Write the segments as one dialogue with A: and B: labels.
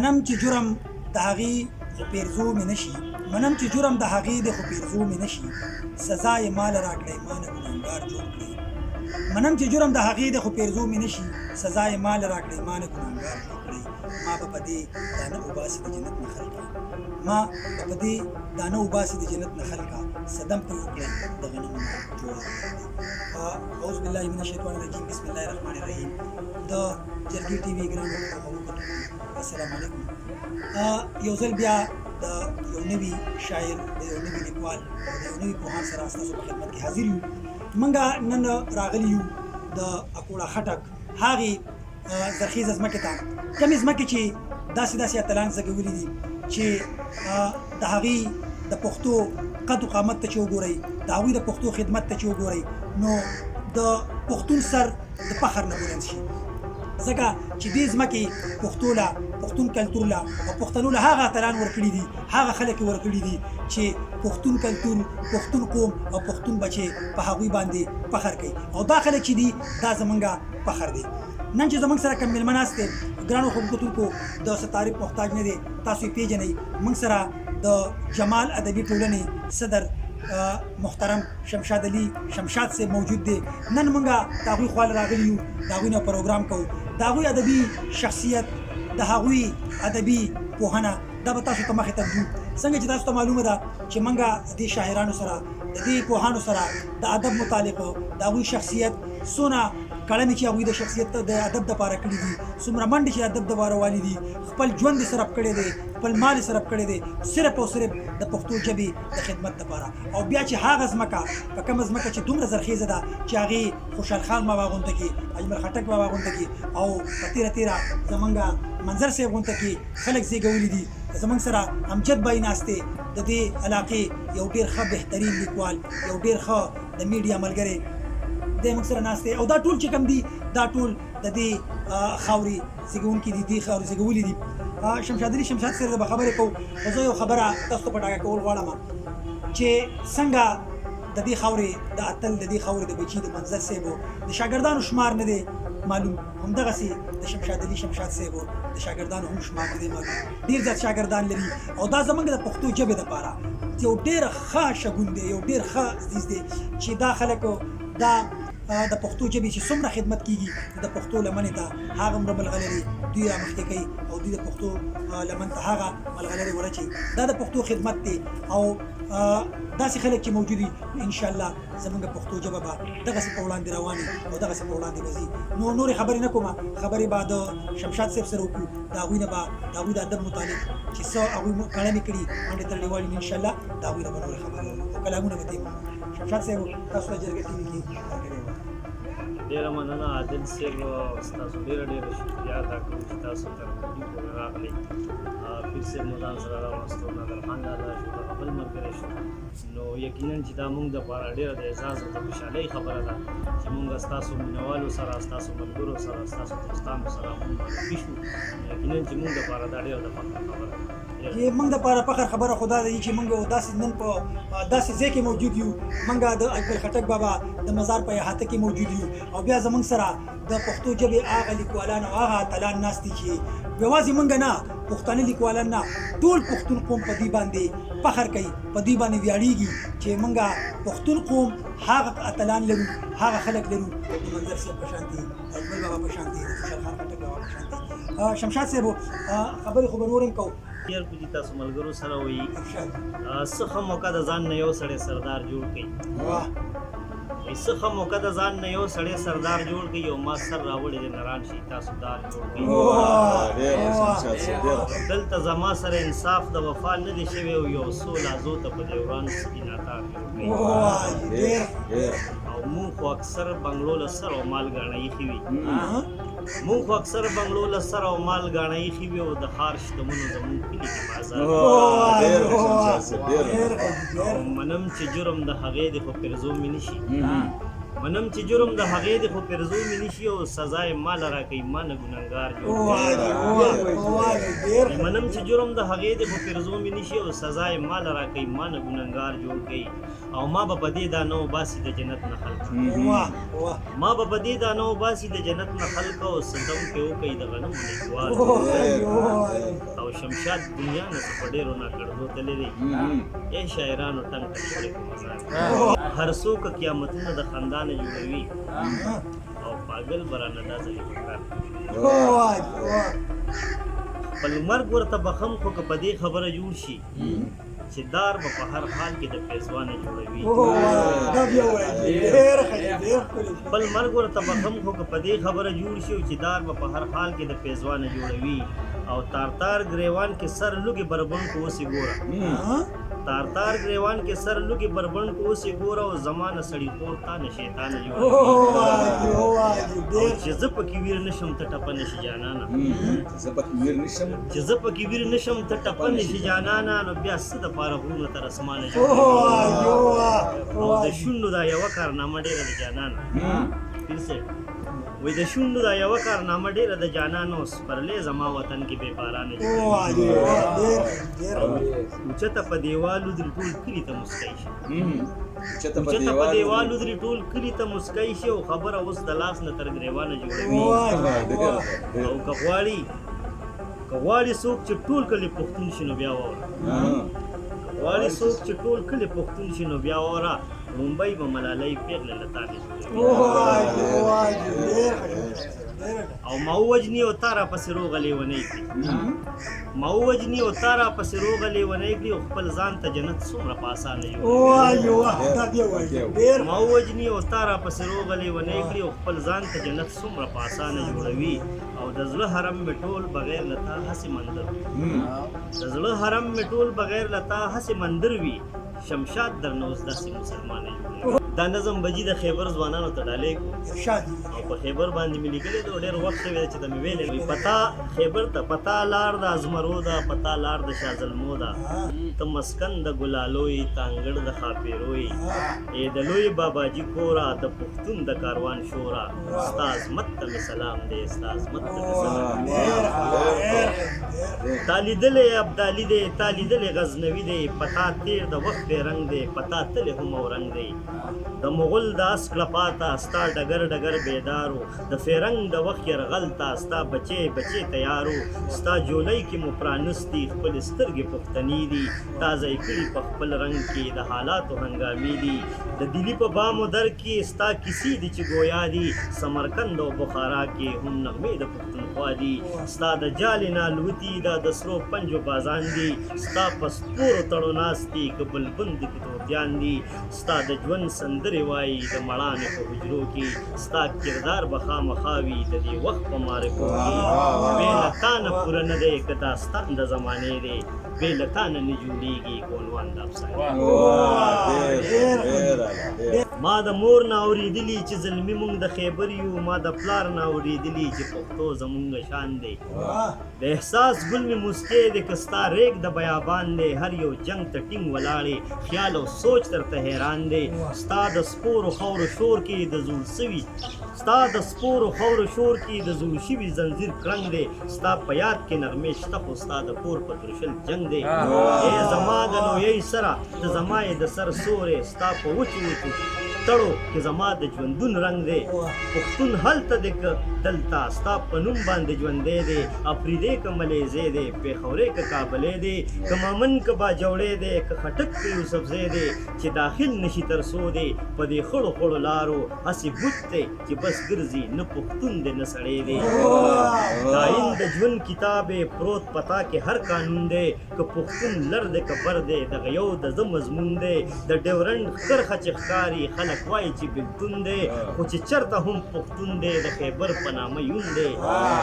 A: منم چې جرم د هغې خو پیرزو مې نشي منم چې جرم د هغې د خو پیرزو مې نشي سزا یې مال راکړی ما نه ګناهګار جوړ کړی منم چې جرم د هغې د خو پیرزو مې نشي سزا یې مال راکړی ما نه ګناهګار جوړ کړی ما به په دې دانه وباسي د جنت نه خلکه ما به په دې دانه وباسي د جنت نه خلکه صدم پرې وکړی د غنمو نه جوړه اعوذ بالله من الشیطان الرجیم بسم الله الرحمن الرحیم د جرګې ټي وي ګرانو السلام علیکم یو ځل بیا د یو نوي شاعر د یو نوي لیکوال د یو نوي پوهان سره ستاسو په خدمت کې حاضر یو موږ نن راغلي یو د اکوړه خټک هغې زرخیزه ځمکې ته کومې ځمکې چې داسې اتلان زږولي دي چې د هغې د پښتو قد و قامت ته چې وګورئ د هغوی د پښتو خدمت ته چې وګورئ نو د پښتون سر د فخر نه بلند شي ځکه چې دې ځمکې پښتو له پښتون کلتور له او پښتنو له هغه اتلان ورکړي دي هغه خلک یې ورکړي دي چې پښتون کلتور پښتون قوم او پښتون بچي په هغوی باندې فخر کوي او دا خلک چې دي دا زمونږ فخر دی نن چې زمونږ سره کوم میلمه ناست دی ګرانو کتونکو د څه تعریف محتاج نه دی تاسو یې پیژنئ موږ سره د جمال ادبي ټولنې صدر محترم شمشاد علي شمشاد صاحب موجود دی نن موږ د هغوی خواله راغلي یو د هغوی نه پروګرام کوو د هغوی ادبي شخصیت د هغوی ادبي پوهنه دا به تاسو ته مخې ته ږدو څنګه چې تاسو ته معلومه ده چې موږ د دې شاعرانو سره د دې پوهانو سره د ادب متعلق د هغوی شخصیت څونه کړنې چې هغوی د شخصیت د ادب دپاره کړي دي څومره منډې چې ادب دپاره والي دي خپل ژوند یې صرف کړی دی خپل مال یې صرف کړی دی صرف او صرف د پښتو ژبې د خدمت دپاره او بیا چې هغه ځمکه په کومه ځمکه چې دومره زرخیزه ده چې هغې خوشحال خان بابا غونته کې اجمل خټک بابا غونته کې او په تیره زمونږ منظر صاحب غونته کې خلک زیږولي دي زمونږ سره امجد بای ناست دی د دې علاقې یو ډېر ښه بهترین لیکوال یو ډېر ښه د میډیا ملګری دی موږ سره ناست دی او دا ټول چې کوم دي دا ټول د دې خاورې زیږوونکي دي دې خاورې زیږولي دي شمشاد علي شمشاد سره به خبرې کوو خو زه یو خبره تاسو ته په ډاګه کول غواړم چې څنګه د دې خاورې د اتل د دې خاورې د بچي د منظر صاحب د شاګردانو شمار نه دی معلوم همدغسې د شمشاد علي شمشاد صاحب د شاګردانو هم شمار نه دی معلوم ډېر زیات شاګردان لري او دا زموږ د پښتو ژبې دپاره یو ډېر ښه شګون دی یو ډېر ښه زیز دی چې دا خلک دا د پښتو ژبې چې څومره خدمت کیږي د پښتو لمنې ته هغه ملغلرې دوی رامخکې کوي او دوی د پښتو لمن ته هغه ملغلرې ورچوي دا د پښتو خدمت دی او داسې خلک چې موجود دي انشاءالله زموږ پښتو ژبه به دغسې په وړاندې روانې او دغسې په وړاندې به ځي نو نورې خبرې نه کومه خبرې به د شمشاد صاحب سره وکړو د هغوی نه به د هغوی د ادب متعلق چې څه هغوی کړنې کړي منډې ترړې والي انشاءالله د هغوی نه به نورې خبرې او کلامونه به تېر شمشاد صاحب تاسو ته جرګه ټي وي کې
B: ډېره مننه عادل صاحب ستاسو ډېره شکریه ادا کوم چې تاسو تر موږ پورې راغلئ پیر صاحب مو ځان سره راوستو نادرخان لالا شو دغه بل ملګری شو نو یقینا چې دا موږ دپاره ډېره د اعزاز او د خوشحالۍ خبره ده چې موږ ستاسو مینوالو سره ستاسو ملګرو سره ستاسو دوستانو سره موږ معرفي شو یقینا چې موږ دپاره دا ډېره د فخر خبره ده
A: چې موږ دپاره فخر خبره خو دا ده چې موږ داسې نن په داسې ځای کې موجود یو موږ د اجمل خټک بابا د مزار په احاطه کې موجود یو او بیا زموږ سره د پښتو ژبې هغه لیکوالان او هغه اتلان ناست دي چې یوازې موږ نه پښتانه لیکوالان نه ټول پښتون قوم په دې باندې فخر کوي په دې باندې ویاړېږي چې موږ پښتون قوم هغه اتلان لرو هغه خلک لرو د منظر صاحب په شانتې اجمل بابا په شانتې د خوشحال خان خټک بابا په شانتې شمشاد صاحب خبرې خو به نور هم کوو
B: ډېر کو دي تاسو ملګرو سره وایي څه ښه موقع د ځان نه یو سړی سردار جوړ کړي څه ښه موقع د ځان نه یو سړی سردار جوړ کړي او ما سر راوړی دی نران شي تاسو دار جوړ کړي دلته زما سره انصاف د وفا نه دی شوی او یو څو لازو ته په دې وران سپیناتا جوړ کړي او مونږ خو اکثر بنګلو له سر او مال ګاڼه ایښي وي مونږ خو اکثر بنګلو له سر او مال ګاڼه ایښي وي او د ښار شتمنو زمونږ کلي کې بازار منم چې جرم د هغې دی خو پرزو مې نشي منم چې جرم د هغې دی خو پرزو مې نشي او سزا یې ماله راکوي ما نه ګنهګار جوړ منم چې جرم د هغې دی خو پرزو مې نشي او سزا یې ماله راکوي ما نه ګنهګار جوړ کوي او ما به په دې دا نه وباسي د جنت نه خلک ما به په دې دا نه وباسي د جنت نه خلک او صدم کې وکړي د غنمو لیکوال شمشاد دنیا نه څه په ډېرو ناکړدو تللی دی ای شاعرانو ټنګ ټکوړې په مزار هر څوک قیامتونه د خندا نه جوړوي او پاگل برانه دا ځلې پکار خپل مرګ ورته بخم خو که په دې خبره جوړ شي چې دار به په هر حال کې د پیزوانه جوړوي خپل مرګ ورته بخم خو که په دې خبره جوړ شي چې دار به په هر حال کې د پیزوانه جوړوي او تار گریوان کې سر لوګي بربند کو اوسې ګوره تار گریوان کې سر لوګي بربند کو اوسې ګوره او زمانه سړی خور تا نه شیطان جوړوي چې زه پکې ویر نشم ته ټپه نشي جانانا چې زه پکې ویر نشم ته ټپه نشي جانانا نو بیا څه د پاره غرونه تر اسمانه جوړوي او د شونډو دا یوه کارنامه ډېره د جانانا پیر وای د شونډو دا یوه کارنامه ډېره د جانانو سپرلی زما وطن کې بې بارانه جوړوي اوچته په دیوالو درې ټول کلي ته مسکی شي اوچته په دیوالو درې ټول کلي ته مسکی شي او خبره اوس د لاس نه تر ګریوانه جوړوي او که غواړي څوک چې ټول کلي پښتون شي نو بیا واوره غواړي څوک چې ټول کلي پښتون شي نو بیا واوره ممبئی به ملالۍ پیغله له تانې او ما ووجني او تا را پسې روغه لیونی کړي ما ووجني او تا را پسې روغه لیونی کړي او خپل ځان ته جنت څومره په اسانه جوړوي ما ووجني او تا را پسې روغه لیونی کړي او خپل ځان ته جنت څومره په اسانه جوړوي او د زړه حرم مې ټول بغیر له تا هسې مندر د زړه حرم مې ټول بغیر له تا هسې مندر وي شمشاد درنه اوس داسې مسلمانه جوړوي دا نظم بجي د خیبر ځوانانو ته ډالۍ کړو او په خیبر باندې مې لیکلی دی ډېر وخت شوی دی چې ته مې ویلی وي پتا خیبر ته پتا لار د ازمرو ده پتا لار د شاه زلمو ده ته مسکن د ګلالوی تانګړ د خاپیروی ای د لوی باباجي کورا د پښتون د کاروان شورا ستا عظمت ته مې سلام دی ستا عظمت ته مې سلام دی تا لیدلی ابدالي دی تا لیدلی غزنوي دی پتا تیر د وخت رنګ دی پتا تلې هم او رنګ دی د مغل د اسک لپاته ستا ډګر ډګر بیدارو د فیرنګ د وخت یرغل ته ستا بچې بچې تیارو ستا جولۍ کې مو پرانستي خپل سترګې پښتني دي تازه یې کړي په خپل رنګ کې د حالاتو هنګامي دي د دلی په بامو در کې ستا کیسې دي چې گویا دي سمرقند او بخارا کې هم نغمې د پښتونخوا دي ستا د جالې نالوتي دا د سرو پنجو بازان دي ستا په سپورو تړو ناستي که بلبند کې توتیان دي ستا د ژوند سندرې وایي د مړانې په حجرو کې ستا کردار به خامخا وي د دې وخت په معرفو کې بې له تا نه پوره نه دی که داستان د زمانې دی بې له تا نه نه جوړېږي عنوان د افسانې ما د مور نه اورېدلي چې زلمي مونږ د خیبر یو ما د پلار نه اورېدلي چې پښتو زمونږ شان دی د احساس ګل مې مسکې دی که ستا ریګ د بیابان دی هر یو جنگ ته ټینګ ولاړې خیال او سوچ درته حیران دی ستا د سپورو خاورو شور کې د زول سوي ستا د سپورو خاورو شور کې د زول شوي زنځیر کرنګ دی ستا په یاد کې نغمې شته خو ستا د کور په ترشل جنګ دی ای زما د لویۍ سره ته زما یې د سر سورې ستا په وچو وچو تړو کې زما د ژوندون رنګ دی پښتون هلته دی که دلته ستا په نوم باندې ژوندی دی افریدی که ملیزی دی پېښوری که کابلی دی که مامن که باجوړی دی که خټک که یوسفزی دی چې داخل نشي تر څو دی په دې خړو خړو لارو هسې بوت دی چې بس ګرځي نه پښتون دی نه سړی دی داین د ژوند کتاب پروت پتا کې هر قانون دی که پښتون لر دی که بر دی دغه یو د زه مضمون دی د ډیورنډ کرښه چې ښکاري خلک وایي چې بېلتون دی خو چې چېرته هم پښتون دی د خیبر په نامه یون دی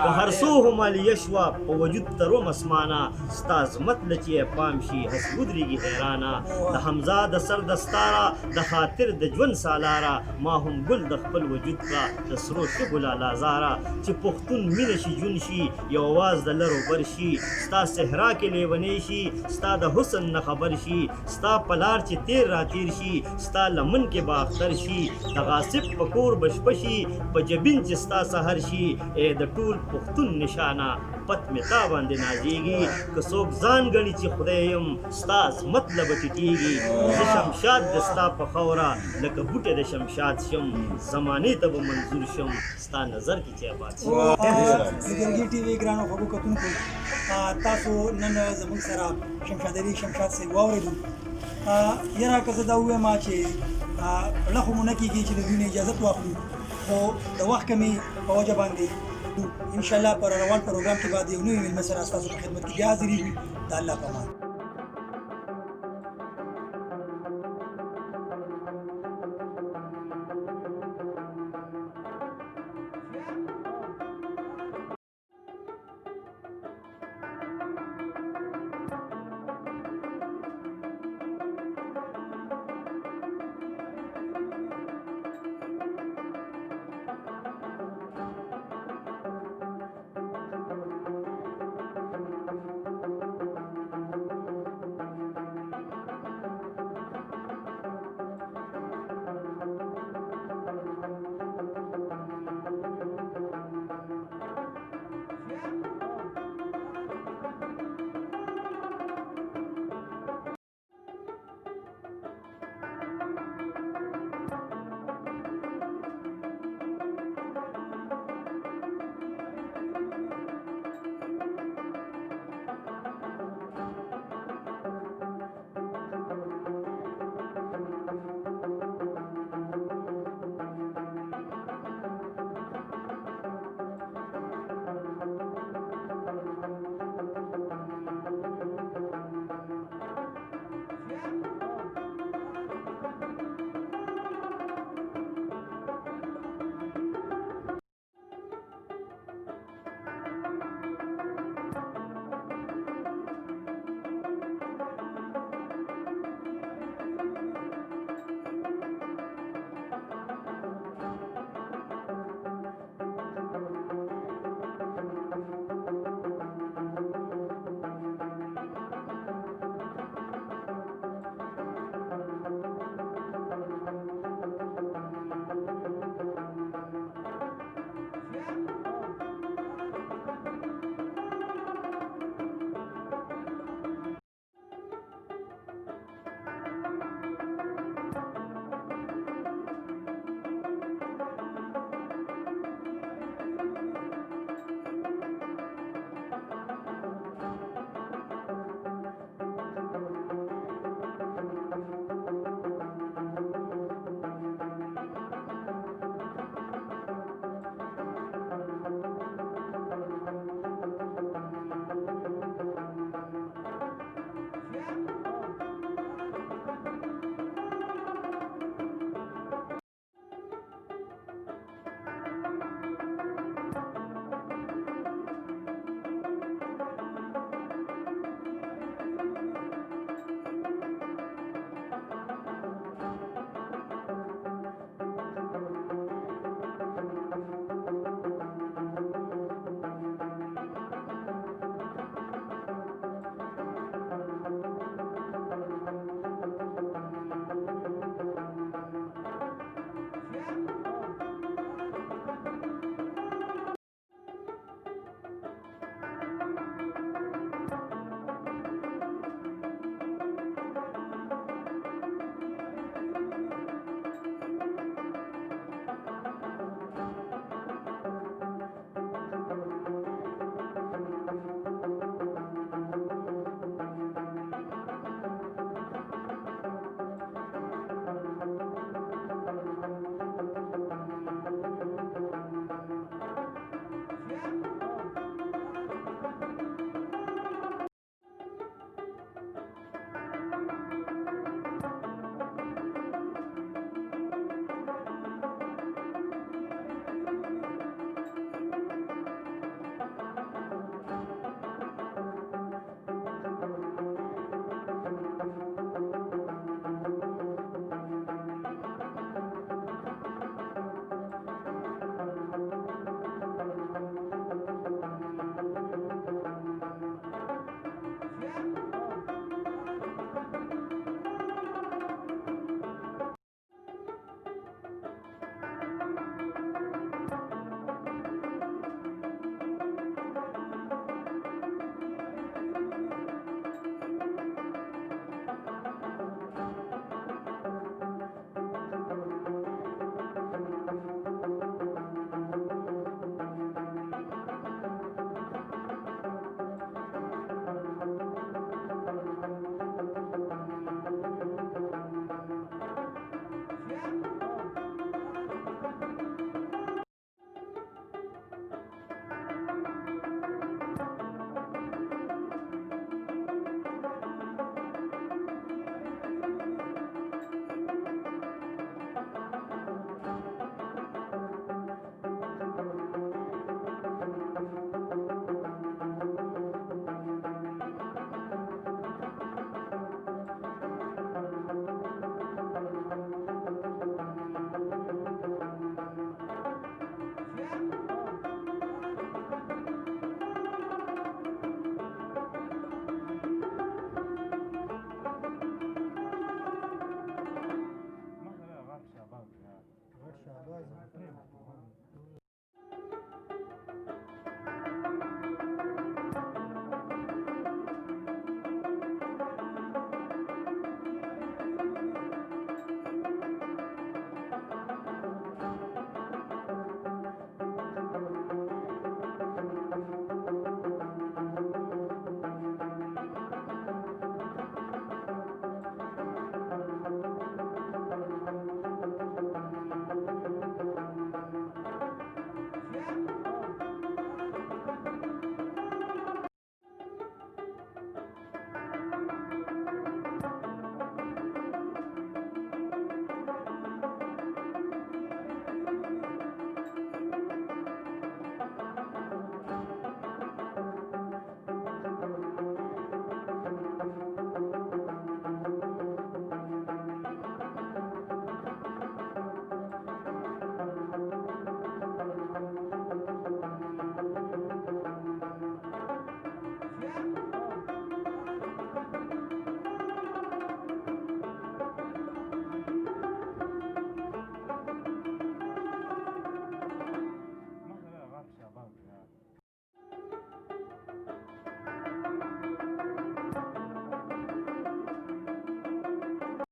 B: که هر څو همالیه شوه په وجود تر اسمانه ستا عظمت له چې پام شي هسې ودرېږي حیرانه د حمزه د سر دستاره د خاطر د ژوند سالاره ما هم ګل د خپل وجود کا د سرو شګو لالازاره چې پښتون مینه شي جون شي یو اواز د لر وبر شي ستا صحرا کې لیونی شي ستا د حسن نه خبر شي ستا په لار چې تیر راتیر شي ستا لمن کې باغ اختر شي د غاصب په کور بشپشي په جبین چې ستا سحر شي ای د ټول پښتون نشانه پت مې تا باندې نازېږي که څوک ځان ګڼي چې خدای یم ستا عظمت له به ټیټېږي زه شمشاد د ستا په خاوره لکه بوټی د شمشاد شم زمانې ته به منظور شم ستا نظر کې چې آباد شي
A: د ګرګي ټي وي ګرانو خوږو کتونکو تاسو نن زموږ سره شمشاد علي شمشاد صاحب واورېدو یاره که زه دا ووایم چې له خو مو نه کېږي چې د دوی نه اجازت واخلو خو د وخت کمې په وجه باندې انشاءالله پر روان پروګرام کې بعد یو نوي مېلمه سره ستاسو په خدمت کې بیا حاضرېږو د الله په امان